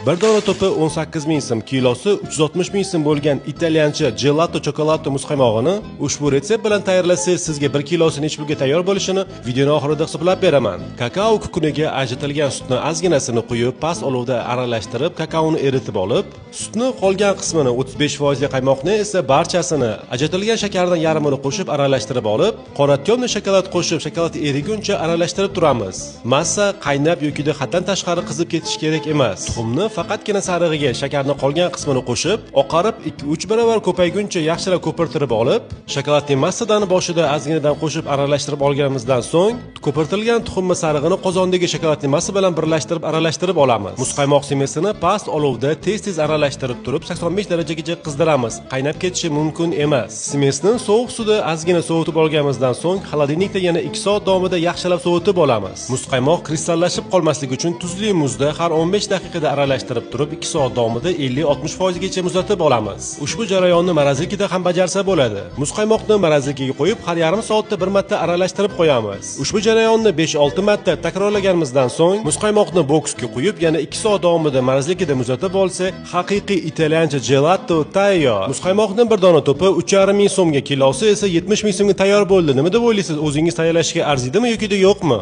Bir dona to'pi 18 ming so'm, kilosi 360 ming so'm bo'lgan italyancha gelato chokolato muzqaymog'ini ushbu retsept bilan tayyorlasangiz sizga 1 kilosi necha pulga tayyor bo'lishini videoni oxirida hisoblab beraman. Kakao kukuniga ajratilgan sutni ozginasini quyib, past olovda aralashtirib, kakaoni eritib olib, sutni qolgan qismini 35% ga qaymoqni esa barchasini ajratilgan shakardan yarmini qo'shib aralashtirib olib, qora temniy shokolad qo'shib, shokolad eriguncha aralashtirib turamiz. Massa qaynab yoki haddan tashqari qizib ketishi kerak emas. Tuxumni faqatgina sarig'iga shakarning qolgan qismini qo'shib, oqarib 2-3 barobar ko'payguncha yaxshilab ko'pirtirib olib, shokoladning massadan boshida ozginadan qo'shib aralashtirib olganimizdan so'ng, ko'pirtirilgan tuxumni sarig'ini qozondagi shokoladning massa bilan aralashtirib olamiz. Muzqaymoq semesini past olovda tez-tez aralashtirib turib 85 darajagacha qizdiramiz. Qaynab ketishi mumkin emas. Semesni sovuq suvda ozgina sovutib olganimizdan so'ng, xolodilnikda yana 2 soat davomida yaxshilab sovutib olamiz. Muzqaymoq kristallashib qolmasligi uchun tuzli muzda har 15 daqiqada aralashtirib turib 2 soat davomida 50-60% gacha muzlatib olamiz. Ushbu jarayonni morozinkada ham bajarsa bo'ladi. Muzqaymoqni morozinkaga qo'yib, har yarim soatda bir marta aralashtirib qo'yamiz. Ushbu jarayonni 5-6 marta takrorlaganimizdan so'ng, muzqaymoqni boksga qo'yib, yana 2 soat davomida morozinkada muzlatib olsa, haqiqiy italyancha gelato tayyor. Muzqaymoqning bir dona to'pi 3,5 ming so'mga, kilosi esa 70 ming so'mga tayyor bo'ldi. Nima deb o'ylaysiz? O'zingiz tayyorlashga arziydimi yoki yo'qmi?